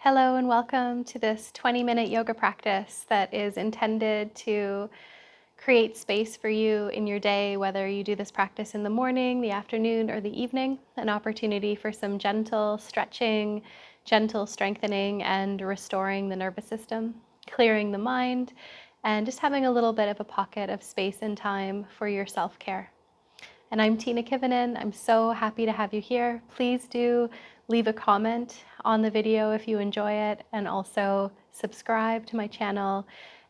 Hello and welcome to this 20-minute yoga practice that is intended to create space for you in your day, whether you do this practice in the morning, the afternoon, or the evening, an opportunity for some gentle stretching, gentle strengthening, and restoring the nervous system, clearing the mind, and just having a little bit of a pocket of space and time for your self-care. And I'm Tina Kivenin. I'm so happy to have you here. Please do leave a comment on the video if you enjoy it, and also subscribe to my channel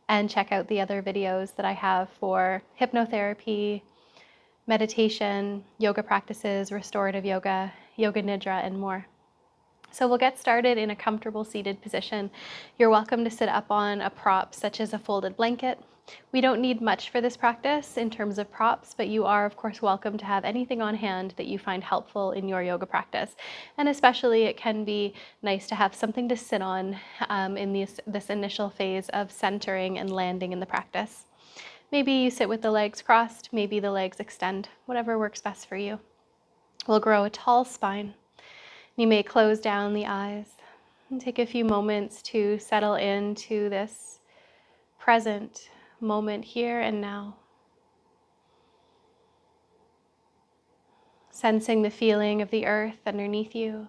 and check out the other videos that I have for hypnotherapy, meditation, yoga practices, restorative yoga, yoga nidra, and more. So we'll get started in a comfortable seated position. You're welcome to sit up on a prop such as a folded blanket. We don't need much for this practice in terms of props, but you are of course welcome to have anything on hand that you find helpful in your yoga practice. And especially it can be nice to have something to sit on in this initial phase of centering and landing in the practice. Maybe you sit with the legs crossed, maybe the legs extend, whatever works best for you. We'll grow a tall spine. You may close down the eyes and take a few moments to settle into this present moment here and now. Sensing the feeling of the earth underneath you.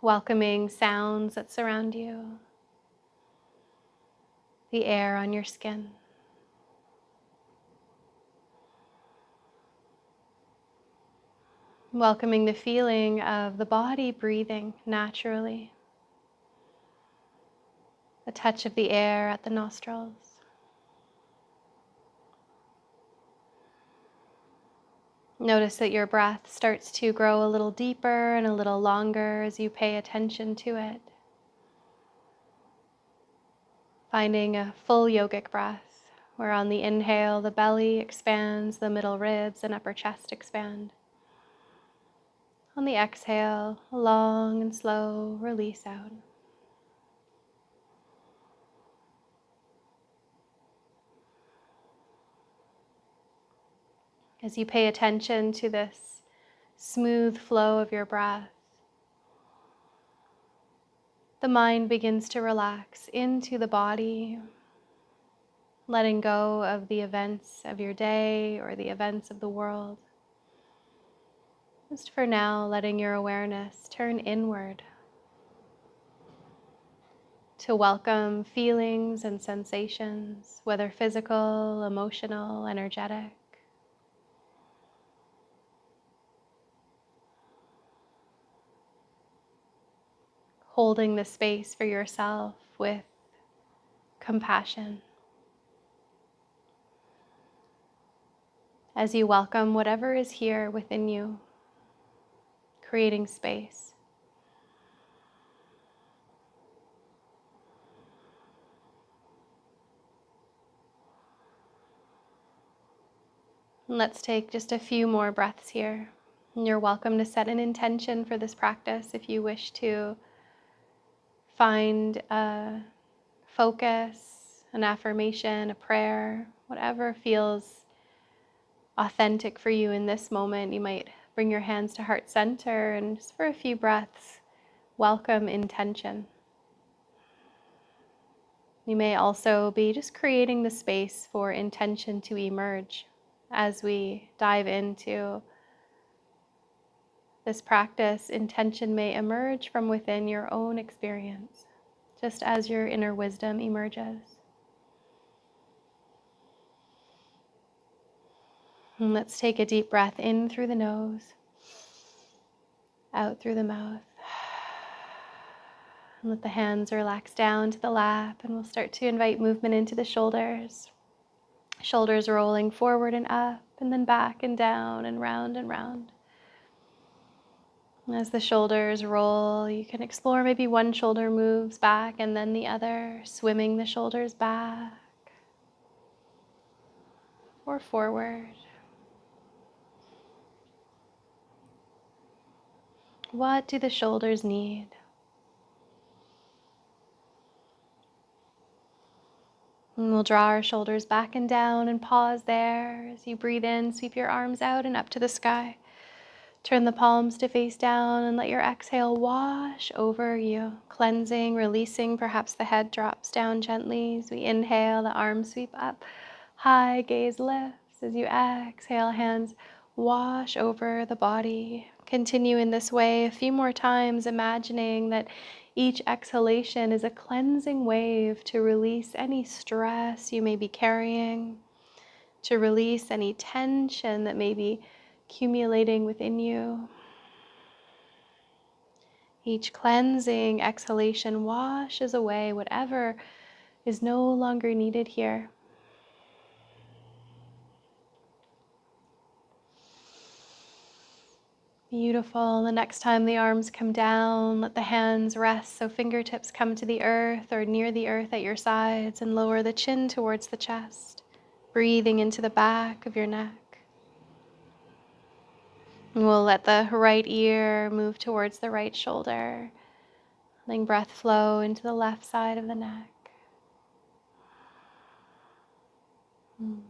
Welcoming sounds that surround you. The air on your skin. Welcoming the feeling of the body breathing naturally. The touch of the air at the nostrils. Notice that your breath starts to grow a little deeper and a little longer as you pay attention to it. Finding a full yogic breath, where on the inhale the belly expands, the middle ribs and upper chest expand. On the exhale, a long and slow release out. As you pay attention to this smooth flow of your breath, the mind begins to relax into the body, letting go of the events of your day or the events of the world. Just for now, letting your awareness turn inward to welcome feelings and sensations, whether physical, emotional, energetic. Holding the space for yourself with compassion. As you welcome whatever is here within you, creating space. And let's take just a few more breaths here. And you're welcome to set an intention for this practice if you wish to find a focus, an affirmation, a prayer, whatever feels authentic for you in this moment. You might bring your hands to heart center and just for a few breaths, welcome intention. You may also be just creating the space for intention to emerge as we dive into this practice. Intention may emerge from within your own experience, just as your inner wisdom emerges. And let's take a deep breath in through the nose, out through the mouth. And let the hands relax down to the lap, and we'll start to invite movement into the shoulders. Shoulders rolling forward and up, and then back and down and round and round. And as the shoulders roll, you can explore maybe one shoulder moves back and then the other, swimming the shoulders back or forward. What do the shoulders need? And we'll draw our shoulders back and down and pause there. As you breathe in, sweep your arms out and up to the sky. Turn the palms to face down and let your exhale wash over you, cleansing, releasing. Perhaps the head drops down gently. As we inhale, the arms sweep up, high gaze lifts. As you exhale, hands wash over the body. Continue in this way a few more times, imagining that each exhalation is a cleansing wave to release any stress you may be carrying, to release any tension that may be accumulating within you. Each cleansing exhalation washes away whatever is no longer needed here. Beautiful. The next time the arms come down, let the hands rest so fingertips come to the earth or near the earth at your sides, and lower the chin towards the chest, breathing into the back of your neck. And we'll let the right ear move towards the right shoulder, letting breath flow into the left side of the neck. And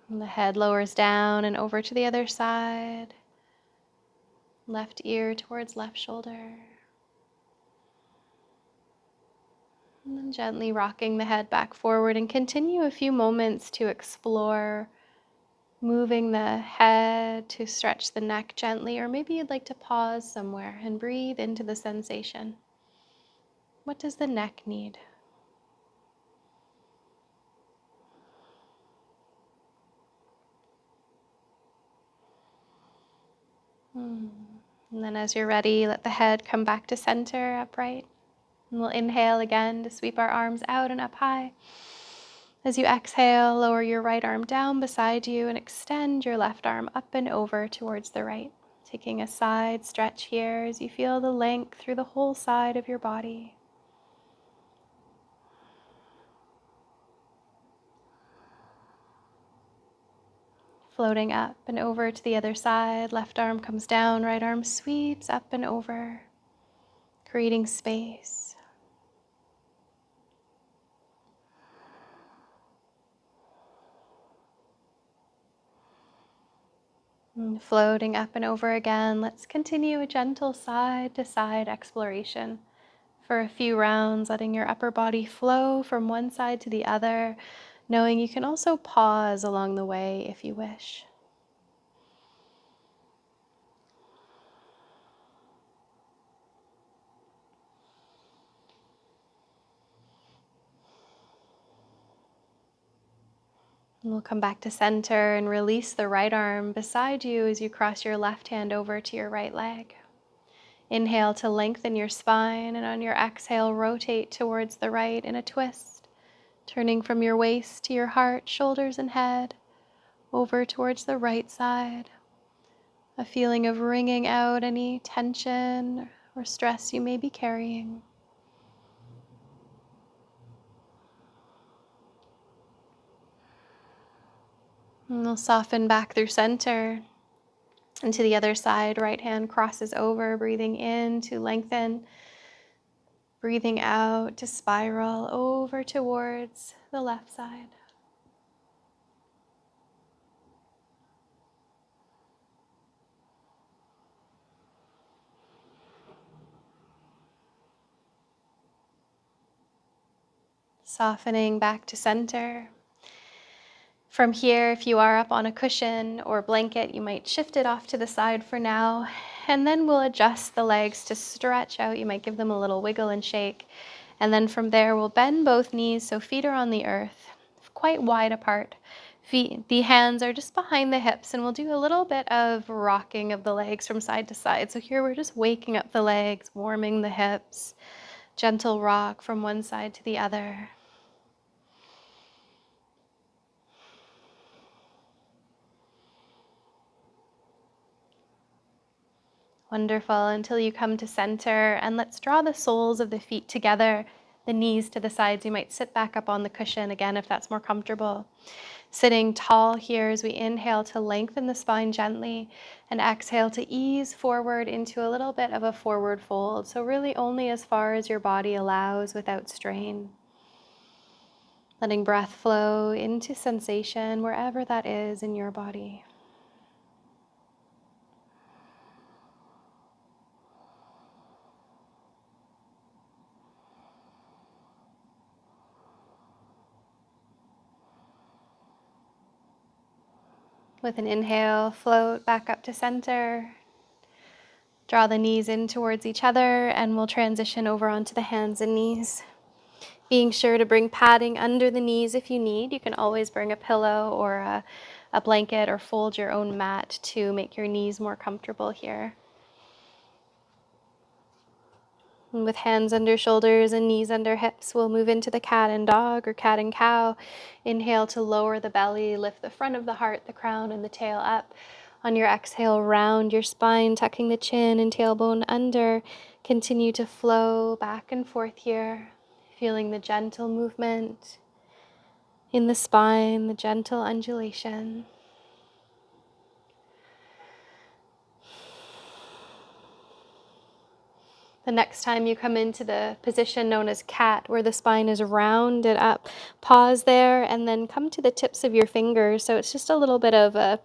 the head lowers down and over to the other side. Left ear towards left shoulder. And then gently rocking the head back forward, and continue a few moments to explore moving the head to stretch the neck gently, or maybe you'd like to pause somewhere and breathe into the sensation. What does the neck need? And then as you're ready, let the head come back to center, upright. And we'll inhale again to sweep our arms out and up high. As you exhale, lower your right arm down beside you and extend your left arm up and over towards the right. Taking a side stretch here as you feel the length through the whole side of your body. Floating up and over to the other side, left arm comes down, right arm sweeps up and over, creating space. And floating up and over again, let's continue a gentle side to side exploration for a few rounds, letting your upper body flow from one side to the other, knowing you can also pause along the way if you wish. And we'll come back to center and release the right arm beside you as you cross your left hand over to your right leg. Inhale to lengthen your spine, and on your exhale, rotate towards the right in a twist, turning from your waist to your heart, shoulders, and head, over towards the right side. A feeling of wringing out any tension or stress you may be carrying. And we'll soften back through center. And to the other side, right hand crosses over, breathing in to lengthen, breathing out to spiral over towards the left side. Softening back to center. From here, if you are up on a cushion or blanket, you might shift it off to the side for now, and then we'll adjust the legs to stretch out. You might give them a little wiggle and shake, and then from there, we'll bend both knees so feet are on the earth, quite wide apart. The hands are just behind the hips, and we'll do a little bit of rocking of the legs from side to side. So here we're just waking up the legs, warming the hips, gentle rock from one side to the other. Wonderful, until you come to center, and let's draw the soles of the feet together, the knees to the sides. You might sit back up on the cushion again if that's more comfortable. Sitting tall here as we inhale to lengthen the spine gently, and exhale to ease forward into a little bit of a forward fold. So really only as far as your body allows without strain. letting breath flow into sensation wherever that is in your body. With an inhale, float back up to center. Draw the knees in towards each other, and we'll transition over onto the hands and knees. Being sure to bring padding under the knees if you need. You can always bring a pillow or a blanket or fold your own mat to make your knees more comfortable here. And with hands under shoulders and knees under hips, we'll move into the cat and dog or cat and cow. Inhale to lower the belly, lift the front of the heart, the crown, and the tail up. On your exhale, round your spine, tucking the chin and tailbone under. Continue to flow back and forth here, feeling the gentle movement in the spine, the gentle undulation. The next time you come into the position known as cat, where the spine is rounded up, pause there and then come to the tips of your fingers. So it's just a little bit of a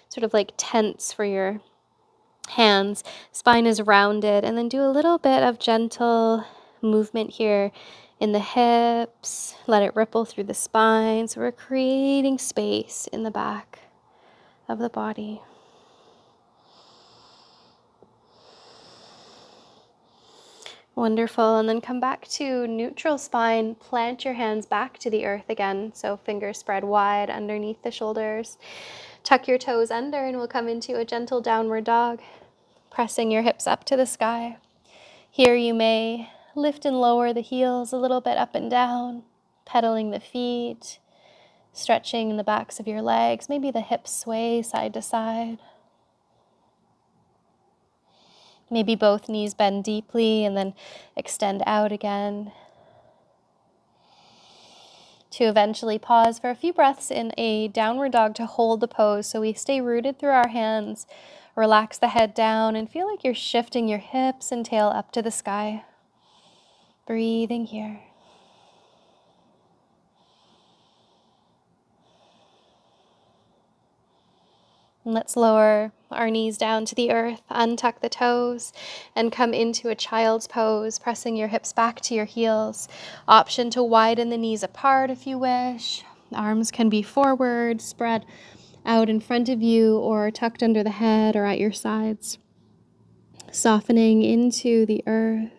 sort of like tense for your hands. Spine is rounded, and then do a little bit of gentle movement here in the hips. Let it ripple through the spine. So we're creating space in the back of the body. Wonderful. And then come back to neutral spine. Plant your hands back to the earth again. So fingers spread wide underneath the shoulders. Tuck your toes under, and we'll come into a gentle downward dog, pressing your hips up to the sky. Here you may lift and lower the heels a little bit up and down, pedaling the feet, stretching the backs of your legs. Maybe the hips sway side to side. Maybe both knees bend deeply and then extend out again. To eventually pause for a few breaths in a downward dog to hold the pose, so we stay rooted through our hands. Relax the head down and feel like you're shifting your hips and tail up to the sky. Breathing here. And let's lower our knees down to the earth, untuck the toes, and come into a child's pose, pressing your hips back to your heels. Option to widen the knees apart if you wish. Arms can be forward, spread out in front of you, or tucked under the head or at your sides. Softening into the earth.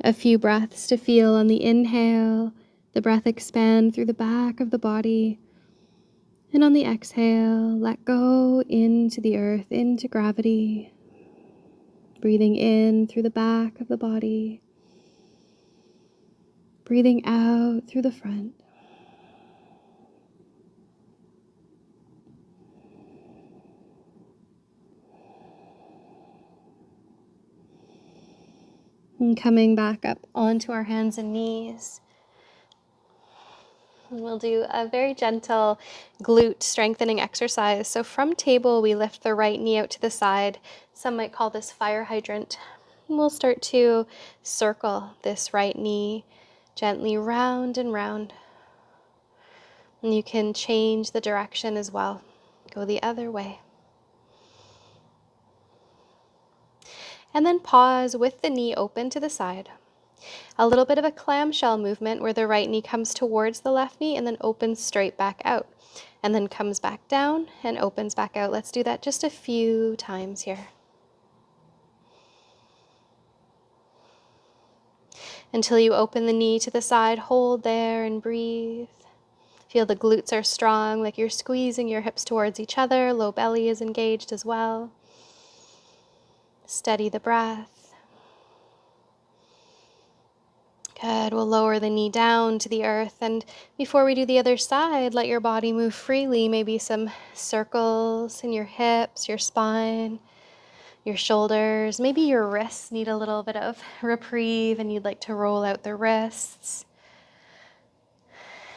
A few breaths to feel on the inhale, the breath expand through the back of the body. And on the exhale, let go into the earth, into gravity. Breathing in through the back of the body. Breathing out through the front. And coming back up onto our hands and knees. And we'll do a very gentle glute strengthening exercise. So from table, we lift the right knee out to the side. Some might call this fire hydrant. And we'll start to circle this right knee gently round and round. And you can change the direction as well. Go the other way. And then pause with the knee open to the side. A little bit of a clamshell movement where the right knee comes towards the left knee and then opens straight back out. And then comes back down and opens back out. Let's do that just a few times here. Until you open the knee to the side, hold there and breathe. Feel the glutes are strong, like you're squeezing your hips towards each other. Low belly is engaged as well. Steady the breath. Good. We'll lower the knee down to the earth. And before we do the other side, let your body move freely. Maybe some circles in your hips, your spine, your shoulders. Maybe your wrists need a little bit of reprieve and you'd like to roll out the wrists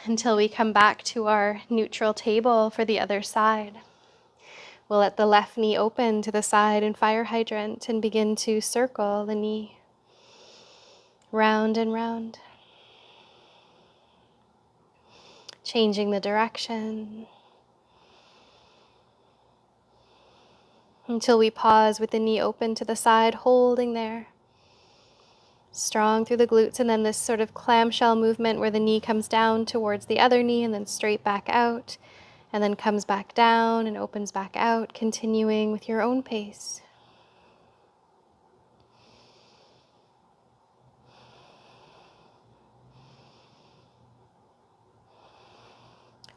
until we come back to our neutral table for the other side. We'll let the left knee open to the side in fire hydrant and begin to circle the knee round and round. changing the direction until we pause with the knee open to the side, holding there. Strong through the glutes, and then this sort of clamshell movement where the knee comes down towards the other knee and then straight back out, and then comes back down and opens back out, continuing with your own pace.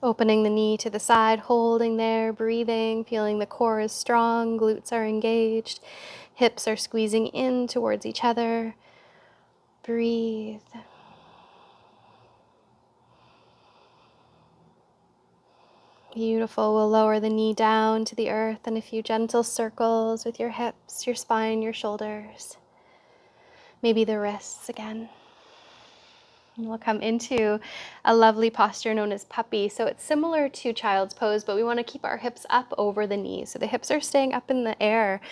Opening the knee to the side, holding there, breathing, feeling the core is strong, glutes are engaged, hips are squeezing in towards each other. Breathe. Beautiful. We'll lower the knee down to the earth and a few gentle circles with your hips, your spine, your shoulders, maybe the wrists again. And we'll come into a lovely posture known as puppy. So it's similar to child's pose, but we want to keep our hips up over the knees. So the hips are staying up in the air,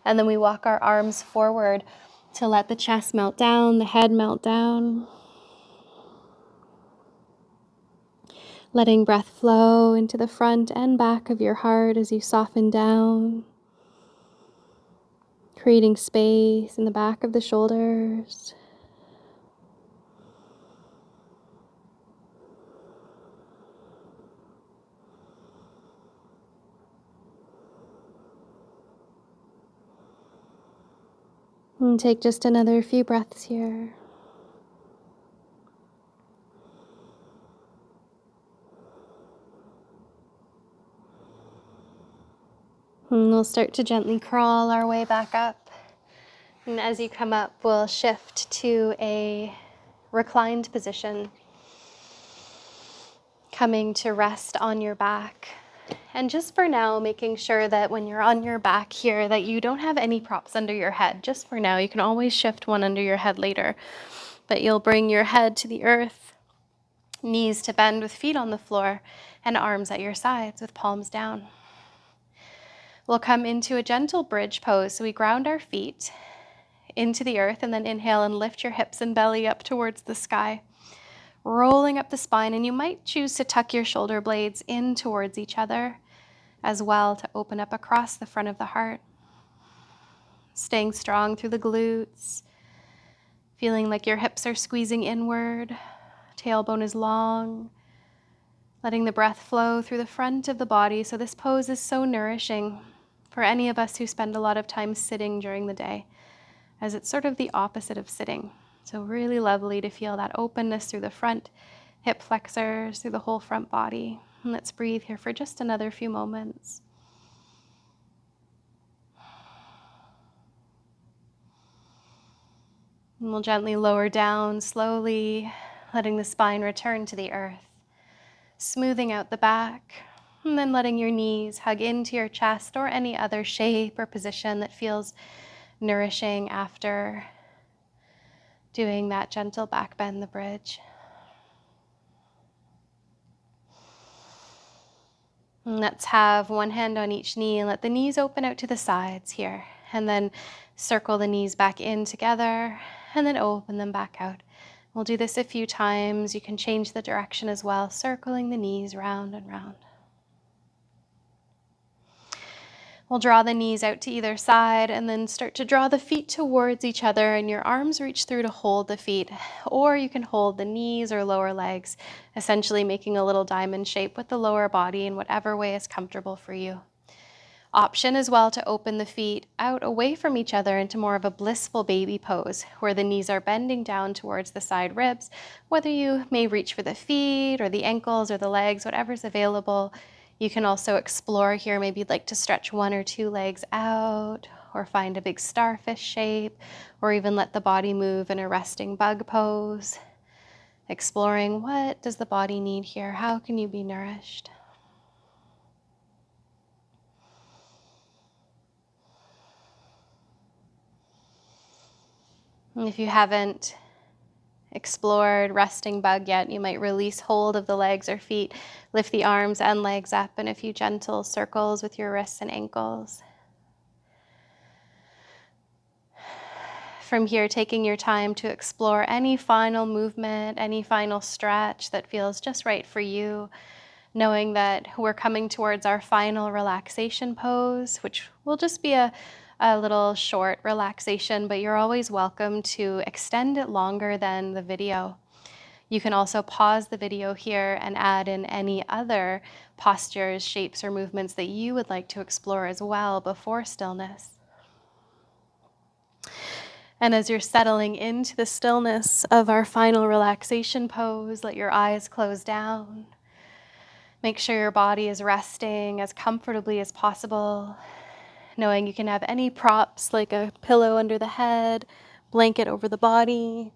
and then we walk our arms forward to let the chest melt down, the head melt down. Letting breath flow into the front and back of your heart as you soften down. Creating space in the back of the shoulders. And take just another few breaths here. And we'll start to gently crawl our way back up. And as you come up, we'll shift to a reclined position, coming to rest on your back. And just for now, making sure that when you're on your back here, that you don't have any props under your head. Just for now, you can always shift one under your head later. But you'll bring your head to the earth, knees to bend with feet on the floor, and arms at your sides with palms down. We'll come into a gentle bridge pose. So we ground our feet into the earth, and then inhale and lift your hips and belly up towards the sky, rolling up the spine. And you might choose to tuck your shoulder blades in towards each other as well to open up across the front of the heart. Staying strong through the glutes, feeling like your hips are squeezing inward, tailbone is long, letting the breath flow through the front of the body. So this pose is so nourishing for any of us who spend a lot of time sitting during the day, as it's sort of the opposite of sitting. So really lovely to feel that openness through the front hip flexors, through the whole front body. And let's breathe here for just another few moments. And we'll gently lower down slowly, letting the spine return to the earth, smoothing out the back, and then letting your knees hug into your chest or any other shape or position that feels nourishing after doing that gentle back bend, the bridge. And let's have one hand on each knee and let the knees open out to the sides here. And then circle the knees back in together and then open them back out. We'll do this a few times. You can change the direction as well, circling the knees round and round. We'll draw the knees out to either side and then start to draw the feet towards each other, and your arms reach through to hold the feet, or you can hold the knees or lower legs, essentially making a little diamond shape with the lower body in whatever way is comfortable for you. Option as well to open the feet out away from each other into more of a blissful baby pose, where the knees are bending down towards the side ribs, whether you may reach for the feet or the ankles or the legs, whatever's available. You can also explore here. Maybe you'd like to stretch one or two legs out, or find a big starfish shape, or even let the body move in a resting bug pose. Exploring, what does the body need here? How can you be nourished? And if you haven't explored resting bug yet, you might release hold of the legs or feet, lift the arms and legs up in a few gentle circles with your wrists and ankles. From here, taking your time to explore any final movement, any final stretch that feels just right for you, knowing that we're coming towards our final relaxation pose, which will just be a little short relaxation, but you're always welcome to extend it longer than the video. You can also pause the video here and add in any other postures, shapes, or movements that you would like to explore as well before stillness. And as you're settling into the stillness of our final relaxation pose, let your eyes close down. Make sure your body is resting as comfortably as possible, knowing you can have any props like a pillow under the head, blanket over the body,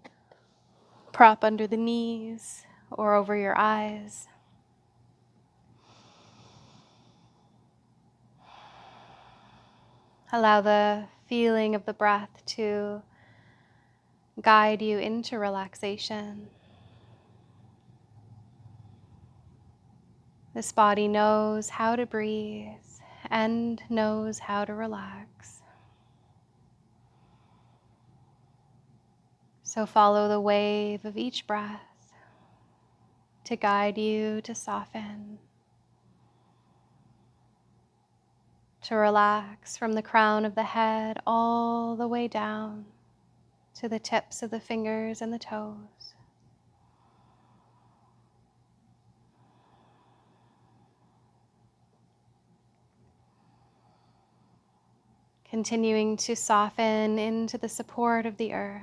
prop under the knees, or over your eyes. Allow the feeling of the breath to guide you into relaxation. This body knows how to breathe and knows how to relax. So follow the wave of each breath to guide you to soften, to relax from the crown of the head all the way down to the tips of the fingers and the toes. Continuing to soften into the support of the earth,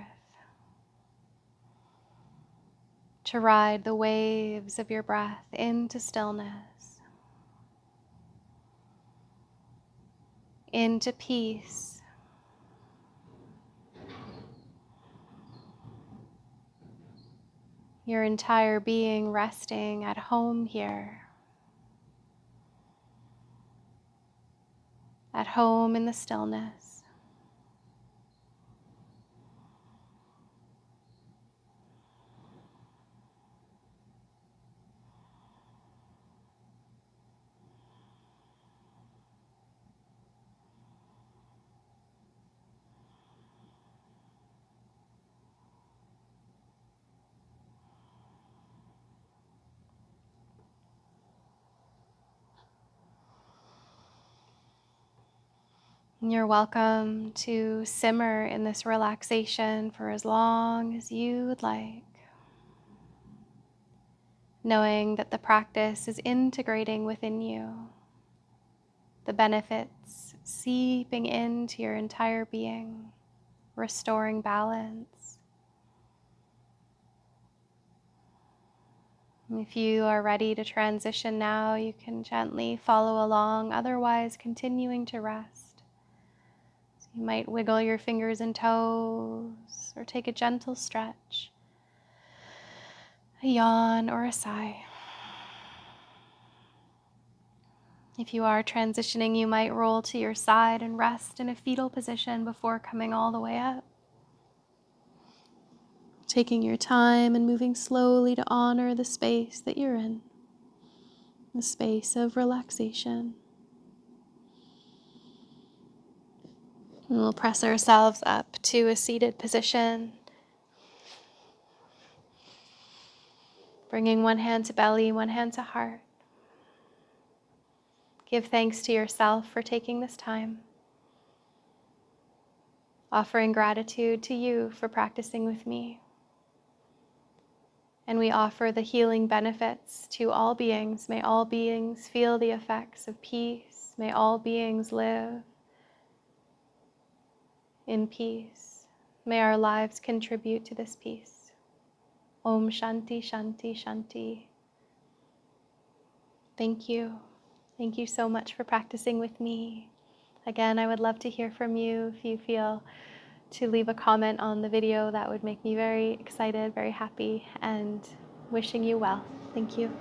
to ride the waves of your breath into stillness, into peace, your entire being resting at home here, at home in the stillness. And you're welcome to simmer in this relaxation for as long as you would like, knowing that the practice is integrating within you, the benefits seeping into your entire being, restoring balance. And if you are ready to transition now, you can gently follow along, otherwise continuing to rest. So you might wiggle your fingers and toes or take a gentle stretch, a yawn or a sigh. If you are transitioning, you might roll to your side and rest in a fetal position before coming all the way up. Taking your time and moving slowly to honor the space that you're in, the space of relaxation. And we'll press ourselves up to a seated position, bringing one hand to belly, one hand to heart. Give thanks to yourself for taking this time, offering gratitude to you for practicing with me. And we offer the healing benefits to all beings. May all beings feel the effects of peace. May all beings live in peace. May our lives contribute to this peace. Om Shanti, Shanti, Shanti. Thank you. Thank you so much for practicing with me. Again, I would love to hear from you. If you feel to leave a comment on the video, that would make me very excited, very happy, and wishing you well. Thank you.